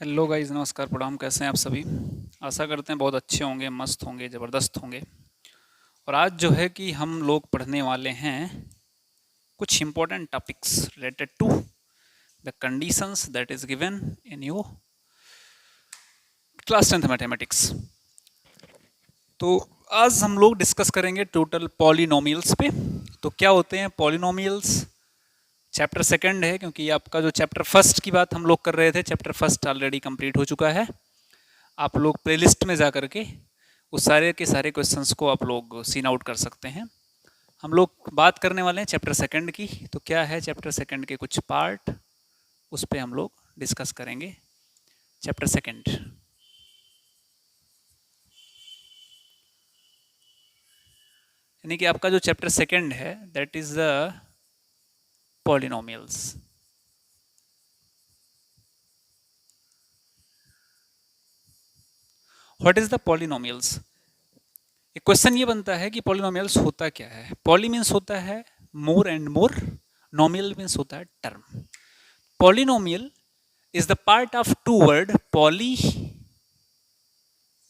Hello guys, नमस्कार, प्रणाम। कैसे हैं आप सभी? आशा करते हैं बहुत अच्छे होंगे, मस्त होंगे, ज़बरदस्त होंगे। और आज जो है कि हम लोग पढ़ने वाले हैं कुछ important topics related to the conditions that is given in your class 10th mathematics. तो आज हम लोग डिस्कस करेंगे टोटल पॉलिनोमियल्स पे। तो क्या होते हैं पॉलिनोमियल्स? चैप्टर सेकंड है, क्योंकि आपका जो चैप्टर फर्स्ट की बात हम लोग कर रहे थे, चैप्टर फर्स्ट ऑलरेडी कंप्लीट हो चुका है। आप लोग प्लेलिस्ट में जा करके उस सारे के सारे क्वेश्चंस को आप लोग सीन आउट कर सकते हैं। हम लोग बात करने वाले हैं चैप्टर सेकंड की। तो क्या है चैप्टर सेकंड के कुछ पार्ट, उस पे हम लोग डिस्कस करेंगे। चैप्टर सेकंड यानी कि आपका जो चैप्टर सेकंड है that is the polynomials. What is the polynomials? एक क्वेश्चन ये बनता है कि पॉलिनोमियल्स होता क्या है। पॉली मीन्स होता है मोर एंड मोर, नोमियल मीन्स होता है term. Polynomial is the part of two word poly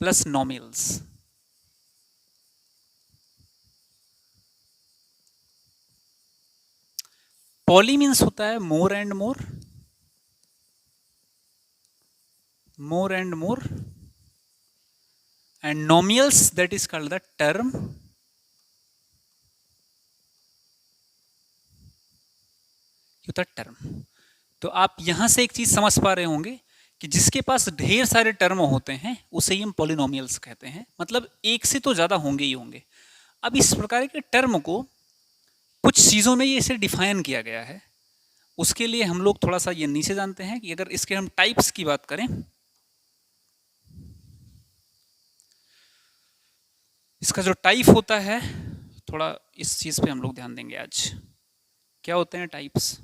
plus nomials. Poly means होता है more and more, more and more, and nomials that is called the term, होता term. तो आप यहां से एक चीज समझ पा रहे होंगे कि जिसके पास ढेर सारे टर्म होते हैं उसे ही हम पॉलिनोमियल्स कहते हैं। मतलब एक से तो ज्यादा होंगे ही होंगे। अब इस प्रकार के टर्म को कुछ चीजों में ये इसे डिफाइन किया गया है। उसके लिए हम लोग थोड़ा सा ये नीचे जानते हैं कि अगर इसके हम टाइप्स की बात करें, इसका जो टाइप होता है, थोड़ा इस चीज पे हम लोग ध्यान देंगे आज। क्या होते हैं टाइप्स,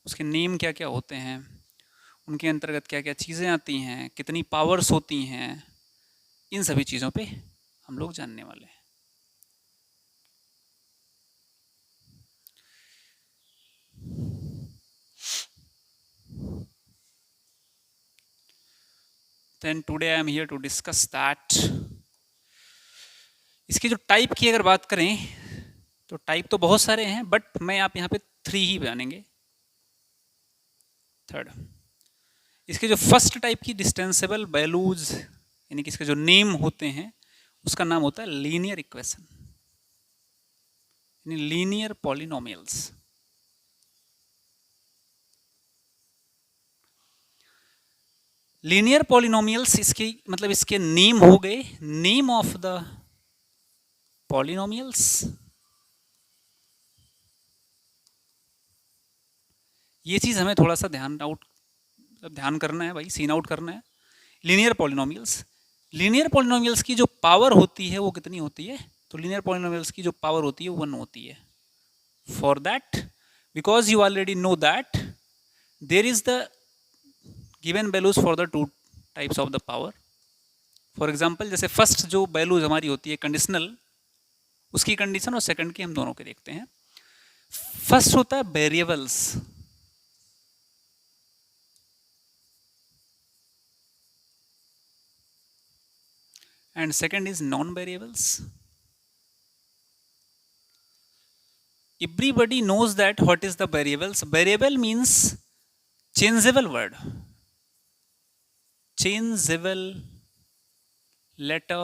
उसके नेम क्या क्या होते हैं, उनके अंतर्गत क्या क्या चीज़ें आती हैं, कितनी पावर्स होती हैं, इन सभी चीज़ों पे हम लोग जानने वाले हैं। Then today I am here to discuss that. इसकी जो टाइप की अगर बात करें तो टाइप तो बहुत सारे हैं, बट मैं आप यहाँ पे 3 ही बयानेंगे। थर्ड, इसके जो फर्स्ट टाइप की डिस्टेंसेबल वैल्यूज, यानी कि इसके जो नेम होते हैं उसका नाम होता है लीनियर इक्वेशन, यानी लीनियर पॉलिनोमियल्स। लीनियर पॉलिनोमियल्स इसके मतलब इसके नेम हो गए, नेम ऑफ द पॉलिनोमियल्स। ये चीज हमें थोड़ा सा ध्यान करना है भाई, सीन आउट करना है। लीनियर पॉलिनोमियल्स, लीनियर पॉलिनोमियल्स की जो पावर होती है वो कितनी होती है? तो लीनियर पॉलिनोमियल्स की जो पावर होती है वो 1 होती है। For that, because you already know that there is the given values for the two types of the power. For example, जैसे फर्स्ट जो वैल्यूज हमारी होती है कंडीशनल, उसकी कंडीशन और सेकंड की हम दोनों के देखते हैं। फर्स्ट होता है variables, and second is non-variables. Everybody knows that what is the variables. Variable means changeable word, changeable letter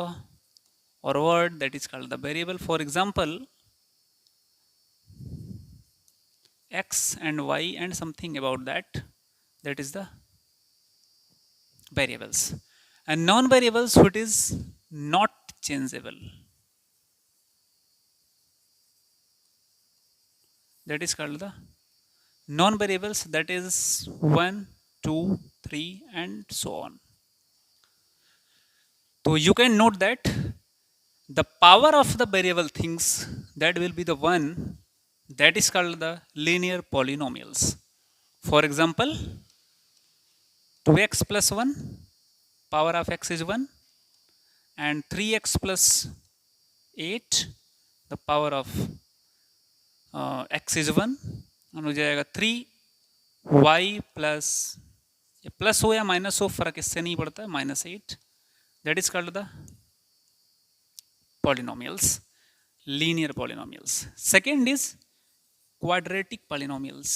or word, that is called the variable. For example, x and y and something about that, that is the variables. And non-variables, what is not changeable, that is called the non-variables, that is 1, 2, 3 and so on. So you can note that the power of the variable things, that will be the one that is called the linear polynomials. For example, 2x plus 1, power of x is 1, and 3x plus 8, the power of x is 1, और हो जाएगा 3y plus ये plus हो या minus हो फर्क इससे नहीं पड़ता है, -8, that is called the polynomials, linear polynomials. Second is quadratic polynomials.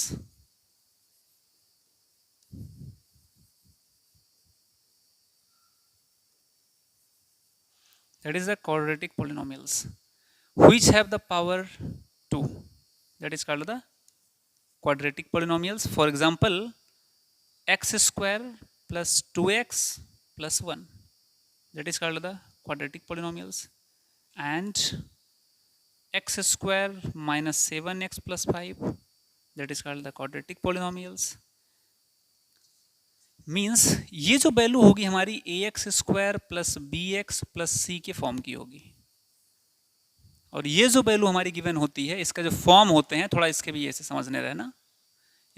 That is the quadratic polynomials which have the power 2. That is called the quadratic polynomials. For example, x square plus 2x plus 1. That is called the quadratic polynomials. And x square minus 7x plus 5, that is called the quadratic polynomials. Means ये जो value होगी हमारी ax square plus bx plus c के form की होगी, और ये जो वैल्यू हमारी गिवन होती है, इसका जो फॉर्म होते हैं, थोड़ा इसके भी ऐसे समझने रहना,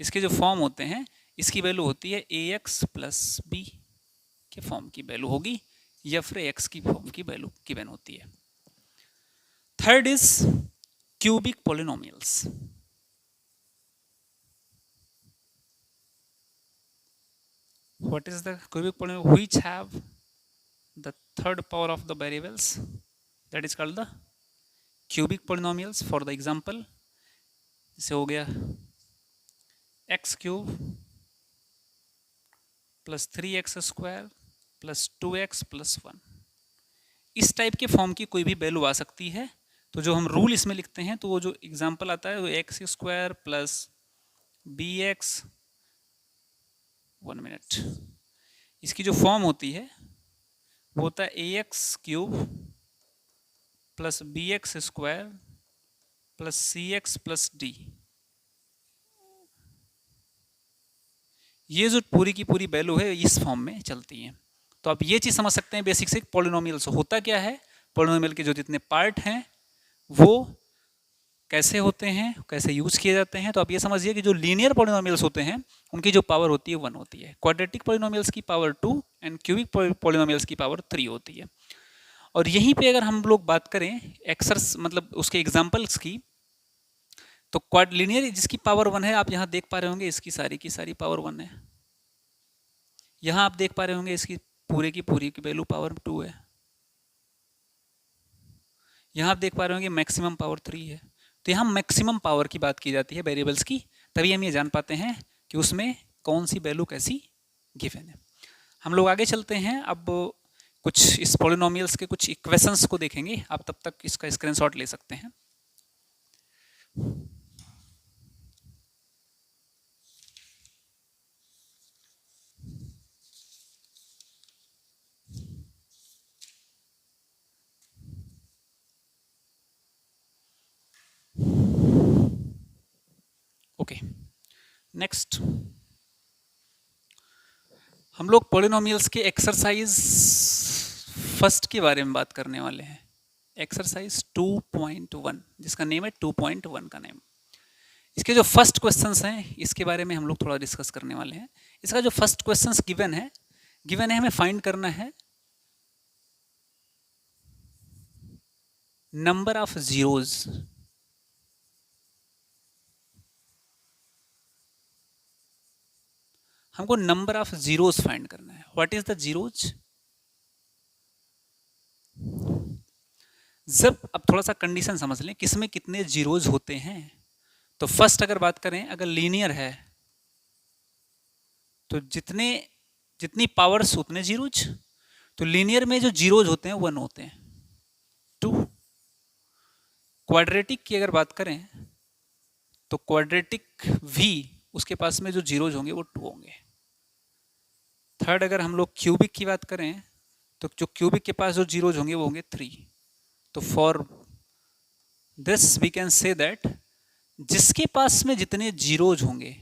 इसके जो फॉर्म होते हैं इसकी वैल्यू होती है ax प्लस b के फॉर्म की वैल्यू होगी, या फिर x की फॉर्म की वैल्यू गिवन होती है. Third is cubic polynomials. What is the cubic polynomial which have the third power of the variables? That is called the cubic polynomials. For the example, जैसे हो गया x cube plus 3x square plus 2x plus 1. इस type के form की कोई भी value आ सकती है. तो जो हम रूल इसमें लिखते हैं, तो वो जो एग्जाम्पल आता है वो x square plus b x, 1 minute, इसकी जो फॉर्म होती है वो होता है a x cube plus b x square plus c x plus d. ये जो पूरी की पूरी वैल्यू है इस फॉर्म में चलती है. तो आप ये चीज़ समझ सकते हैं बेसिक से पॉलिनोमियल्स होता क्या है, पॉलिनोमियल के जो जितने पार्ट हैं वो कैसे होते हैं, कैसे यूज किए जाते हैं. तो आप ये समझिए कि जो लीनियर पॉलिनोमियल्स होते हैं उनकी जो पावर होती है 1 होती है, क्वाड्रेटिक पॉलिनोमियल्स की पावर 2 एंड क्यूबिक पॉलिनोमियल्स की पावर 3 होती है. और यहीं पे अगर हम लोग बात करें एक्सर्स मतलब उसके एग्जाम्पल्स की, तो क्वाड लीनियर जिसकी पावर 1 है, आप यहाँ देख पा रहे होंगे इसकी सारी पावर 1 है. यहाँ आप देख पा रहे होंगे इसकी पूरे की वैल्यू पावर 2 है. यहाँ आप देख पा रहे होंगे मैक्सिमम पावर 3 है. तो यहाँ मैक्सिमम पावर की बात की जाती है वेरिएबल्स की, तभी हम ये जान पाते हैं कि उसमें कौन सी वैल्यू कैसी गिवन है. हम लोग आगे चलते हैं. अब कुछ इस पॉलिनोमियल्स के कुछ इक्वेशंस को देखेंगे. आप तब तक इसका स्क्रीनशॉट ले सकते हैं. ओके, नेक्स्ट हम लोग पॉलिनोमियल्स के एक्सरसाइज फर्स्ट के बारे में बात करने वाले हैं. एक्सरसाइज 2.1 जिसका नेम है 2.1 का नेम. इसके जो फर्स्ट क्वेश्चंस हैं इसके बारे में हम लोग थोड़ा डिस्कस करने वाले हैं. इसका जो फर्स्ट क्वेश्चंस गिवन है हमें फाइंड करना है नंबर ऑफ जीरोज. हमको नंबर ऑफ जीरोज फाइंड करना है. What is the zeros? जब अब थोड़ा सा कंडीशन समझ लें किसमें कितने जीरोज होते हैं. तो फर्स्ट अगर बात करें, अगर लीनियर है तो जितनी पावर्स उतने जीरोज. तो लीनियर में जो जीरोज होते हैं 1 होते हैं. 2 क्वाड्रेटिक की अगर बात करें तो क्वाड्रेटिक भी उसके पास में जो जीरोज होंगे वो 2 होंगे. थर्ड अगर हम लोग क्यूबिक की बात करें तो जो क्यूबिक के पास जो जीरोज होंगे वो होंगे 3. तो for this we can say that जिसके पास में जितने जीरोज होंगे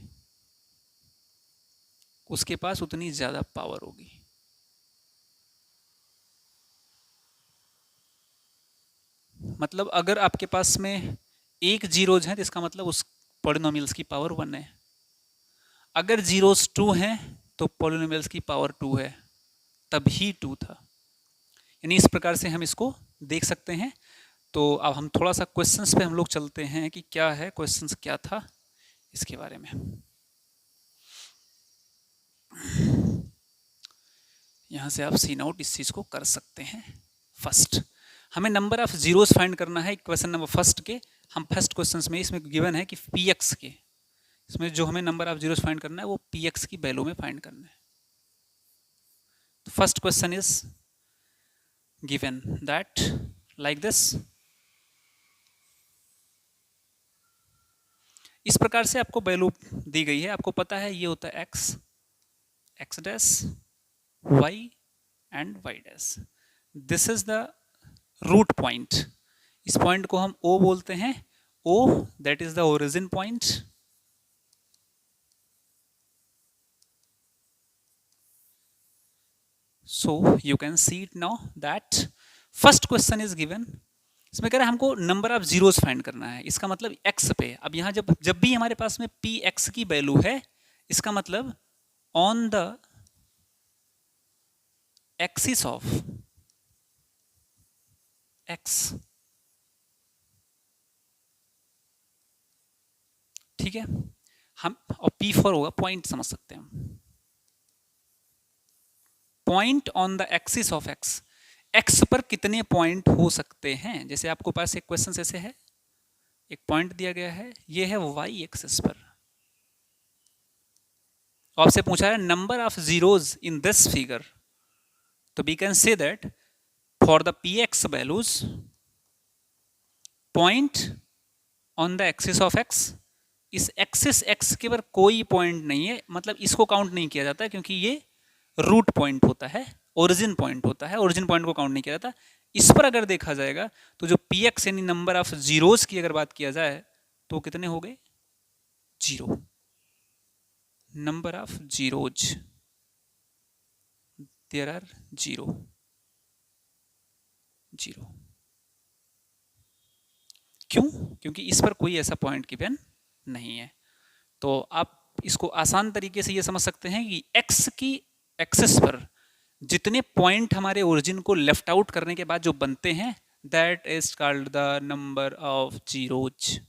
उसके पास उतनी ज्यादा पावर होगी. मतलब अगर आपके पास में 1 जीरोज है तो इसका मतलब उस पॉलिनोमियल्स की पावर 1 है. अगर जीरोज 2 हैं तो पॉलिनोमियल्स की पावर 2 है, तभी 2 था. यानी इस प्रकार से हम इसको देख सकते हैं. तो अब हम थोड़ा सा क्वेश्चंस पे हम लोग चलते हैं कि क्या है क्वेश्चंस क्या था इसके बारे में. यहाँ से आप सीन आउट इस चीज़ को कर सकते हैं। फर्स्ट हमें नंबर ऑफ जीरोस फाइंड करना है क्वेश्चन नंबर फर्स्ट के। हम फर्स्ट क्वेश्चन में इसमें गिवन है कि पी एक्स के, इसमें जो हमें नंबर ऑफ जीरोस फाइंड करना है वो पी एक्स की वैल्यू में फाइंड करना है। तो first question is given that like this. इस प्रकार से आपको वैल्यू दी गई है, आपको पता है ये होता है x, x dash, Y and Y dash. This is the root point. इस पॉइंट को हम ओ बोलते हैं, O that is the origin point. So you can see it now that first question is given. इसमें कह रहा है हमको नंबर ऑफ जीरोस फाइंड करना है, इसका मतलब एक्स पे। अब यहां जब जब भी हमारे पास में पी एक्स की वैल्यू है, इसका मतलब on the axis of x, ठीक है। हम और पी फॉर होगा पॉइंट, समझ सकते हैं हम, point on the axis of x. X पर कितने पॉइंट हो सकते हैं। जैसे आपको पास एक क्वेश्चन ऐसे है, एक पॉइंट दिया गया है, ये है वाई एक्सिस पर, आपसे पूछा है number of zeros in this figure. तो we can say that for the p x values point on the axis of x, इस एक्सिस एक्स के पर कोई पॉइंट नहीं है, मतलब इसको काउंट नहीं किया जाता क्योंकि ये रूट पॉइंट होता है, ओरिजिन पॉइंट होता है, ओरिजिन पॉइंट को काउंट नहीं किया जाता। इस पर अगर देखा जाएगा तो जो पी एक्स यानी नंबर ऑफ जीरोस की अगर बात किया जाए तो कितने हो गए, zero. Number of zeros there are zero, zero. क्यों? क्योंकि इस पर कोई ऐसा पॉइंट गिवन नहीं है। तो आप इसको आसान तरीके से ये समझ सकते हैं कि एक्स की एक्सिस पर जितने पॉइंट हमारे ओरिजिन को लेफ्ट आउट करने के बाद जो बनते हैं, that is called the number of zeros.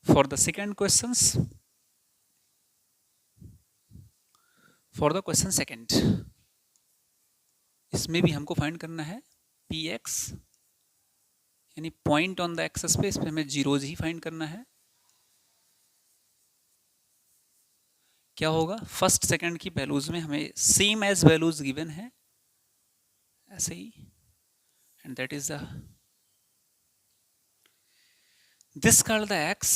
For the second questions, for the question second, इसमें भी हमको फाइंड करना है पी एक्स यानी पॉइंट ऑन द एक्सिस पे, इसमें हमें जीरोज ही फाइंड करना है। क्या होगा, फर्स्ट सेकंड की वैल्यूज में हमें सेम एज वैल्यूज गिवन है ऐसे ही, and that is the this called the x,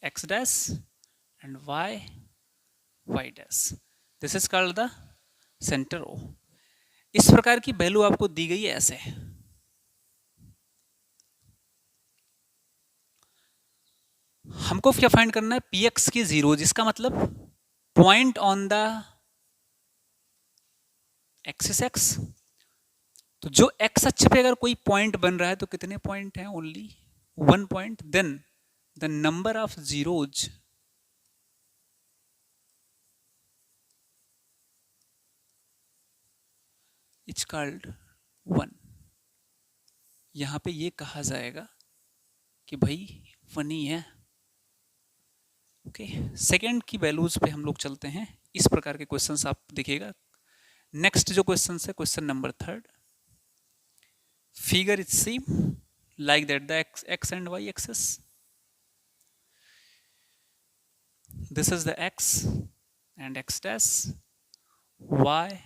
x dash and y, y dash. This is called the centre O. इस प्रकार की वैल्यू आपको दी गई है ऐसे। हमको क्या फाइंड करना है, पी एक्स की जीरो, जिसका मतलब point on the axis x. तो जो एक्स अक्ष पे अगर कोई पॉइंट बन रहा है तो कितने पॉइंट हैं, only one point. Then the number of zeros it's called one. यहां पे ये कहा जाएगा कि भाई वन ही है। ओके, सेकेंड की वैल्यूज पे हम लोग चलते हैं। इस प्रकार के क्वेश्चंस आप देखिएगा। नेक्स्ट जो क्वेश्चन है, question number third, figure it same like that, the x and y axis. This is the x and x dash, y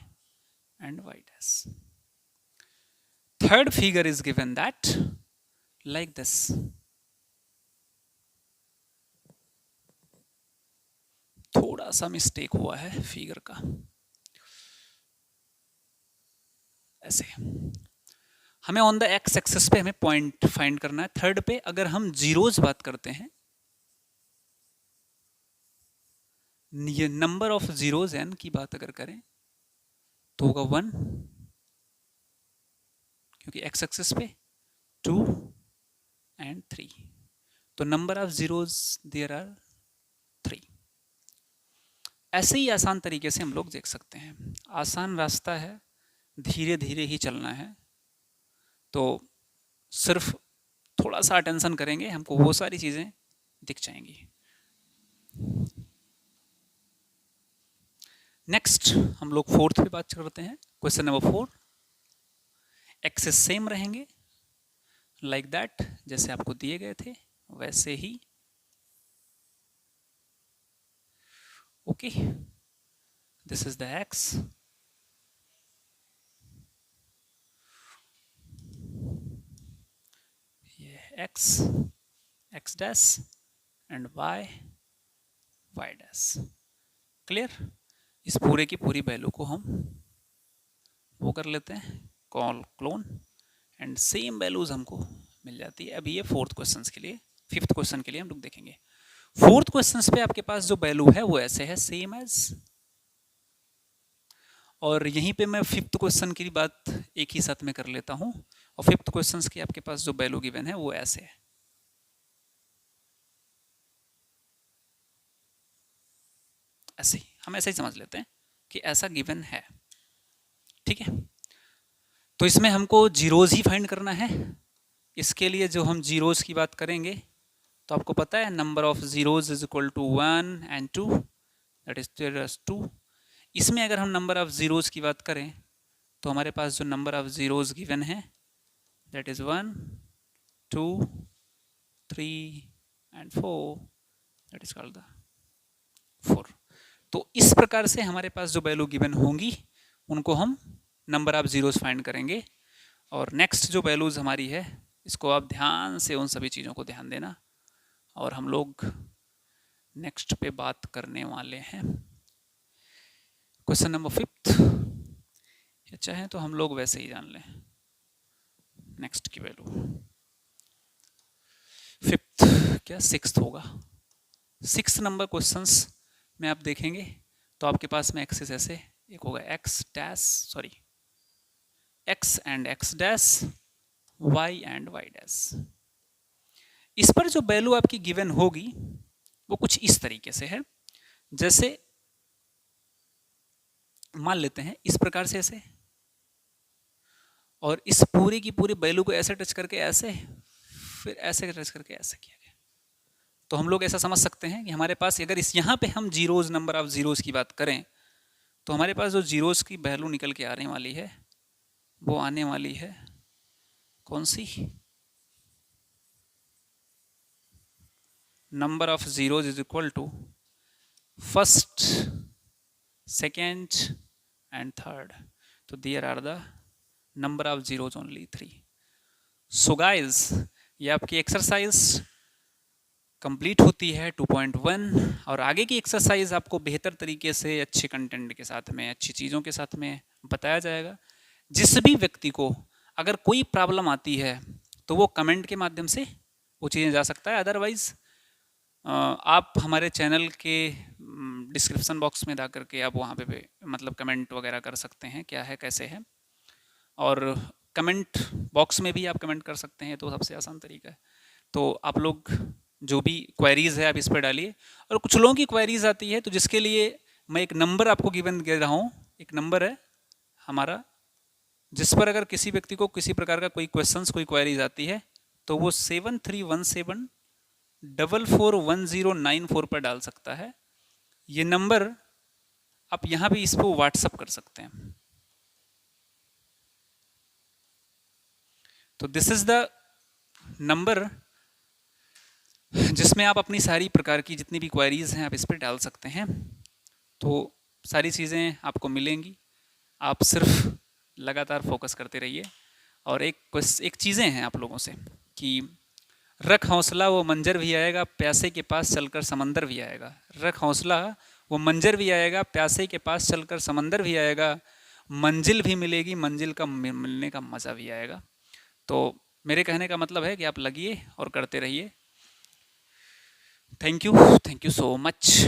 and y dash. Third figure is given that like this. थोड़ा सा mistake हुआ है figure का, ऐसे हमें on the x axis पे हमें point find करना है। थर्ड पे अगर हम जीरोज बात करते हैं, ये नंबर ऑफ जीरोज एन की बात अगर करें तो होगा वन, क्योंकि एक्स एक्सिस पे टू एंड थ्री। तो number of zeros there are three. ऐसे ही आसान तरीके से हम लोग देख सकते हैं। आसान रास्ता है, धीरे धीरे ही चलना है। तो सिर्फ थोड़ा सा अटेंशन करेंगे, हमको वो सारी चीज़ें दिख जाएंगी। नेक्स्ट हम लोग फोर्थ पे बात करते हैं। क्वेश्चन नंबर 4, एक्सेस सेम रहेंगे लाइक दैट, जैसे आपको दिए गए थे वैसे ही। Okay, this is the x, ये x, x dash and y, y dash. Clear? इस पूरे की पूरी वैल्यू को हम वो कर लेते हैं call clone, and same values हमको मिल जाती है। अभी ये फोर्थ क्वेश्चन के लिए, फिफ्थ क्वेश्चन के लिए हम लोग देखेंगे। फोर्थ क्वेश्चन पे आपके पास जो वैल्यू है वो ऐसे है, सेम एज, और यहीं पे मैं फिफ्थ क्वेश्चन की बात एक ही साथ में कर लेता हूं, और फिफ्थ क्वेश्चन की आपके पास जो वैल्यू गिवन है वो ऐसे है। ऐसे ही हम ऐसे ही समझ लेते हैं कि ऐसा गिवन है। ठीक है, तो इसमें हमको जीरोज ही फाइंड करना है। इसके लिए जो हम जीरोज की बात करेंगे, तो आपको पता है number of zeros is equal to 1 and 2, that is 2। इसमें अगर हम नंबर ऑफ जीरोज की बात करें तो हमारे पास जो नंबर ऑफ जीरोज गिवन है that is 1, 2, 3 and 4, that is called the 4। तो इस प्रकार से हमारे पास जो वैल्यू गिवन होंगी उनको हम नंबर ऑफ जीरोज फाइंड करेंगे। और नेक्स्ट जो वैल्यूज हमारी है, इसको आप ध्यान से उन सभी चीज़ों को ध्यान देना, और हम लोग नेक्स्ट पे बात करने वाले हैं। क्वेश्चन नंबर 5, या चाहे तो हम लोग वैसे ही जान लें नेक्स्ट की वैल्यू। 5th क्या 6th होगा। 6th नंबर क्वेश्चंस में आप देखेंगे तो आपके पास में एक्सेस ऐसे एक होगा, X dash, sorry, X and X dash, Y and Y dash. इस पर जो वैल्यू आपकी गिवन होगी वो कुछ इस तरीके से है, जैसे मान लेते हैं इस प्रकार से ऐसे, और इस पूरी की पूरी वैल्यू को ऐसे टच करके ऐसे, फिर ऐसे टच करके ऐसे किया गया। तो हम लोग ऐसा समझ सकते हैं कि हमारे पास अगर इस यहाँ पे हम जीरोज, नंबर ऑफ जीरोज की बात करें, तो हमारे पास जो जीरोज की वैल्यू निकल के आने वाली है वो आने वाली है कौन सी, number of zeros is equal to first, second and third. तो there are the number of zeros only 3। So guys, ये आपकी एक्सरसाइज कंप्लीट होती है 2.1, और आगे की एक्सरसाइज आपको बेहतर तरीके से अच्छे कंटेंट के साथ में, अच्छी चीज़ों के साथ में बताया जाएगा। जिस भी व्यक्ति को अगर कोई प्रॉब्लम आती है तो वो कमेंट के माध्यम से वो चीज़ें जा सकता है, अदरवाइज आप हमारे चैनल के डिस्क्रिप्शन बॉक्स में जा करके आप वहाँ पे मतलब कमेंट वगैरह कर सकते हैं, क्या है कैसे है, और कमेंट बॉक्स में भी आप कमेंट कर सकते हैं, तो सबसे आसान तरीका है। तो आप लोग जो भी क्वेरीज है आप इस पर डालिए, और कुछ लोगों की क्वेरीज आती है तो जिसके लिए मैं एक नंबर आपको गिवन दे रहा हूँ, एक नंबर है हमारा, जिस पर अगर किसी व्यक्ति को किसी प्रकार का कोई क्वेश्चंस, कोई क्वेरीज आती है तो वो 7317441094 पर डाल सकता है। ये नंबर आप यहाँ भी इस पर व्हाट्सअप कर सकते हैं। तो दिस इज द नंबर जिसमें आप अपनी सारी प्रकार की जितनी भी क्वेरीज हैं आप इस पर डाल सकते हैं। तो सारी चीज़ें आपको मिलेंगी, आप सिर्फ लगातार फोकस करते रहिए। और एक चीज़ें हैं आप लोगों से कि रख हौसला वो मंजर भी आएगा, प्यासे के पास चलकर समंदर भी आएगा। रख हौसला वो मंजर भी आएगा, प्यासे के पास चलकर समंदर भी आएगा, मंजिल भी मिलेगी, मंजिल का मिलने का मज़ा भी आएगा। तो मेरे कहने का मतलब है कि आप लगिए और करते रहिए। Thank you so much.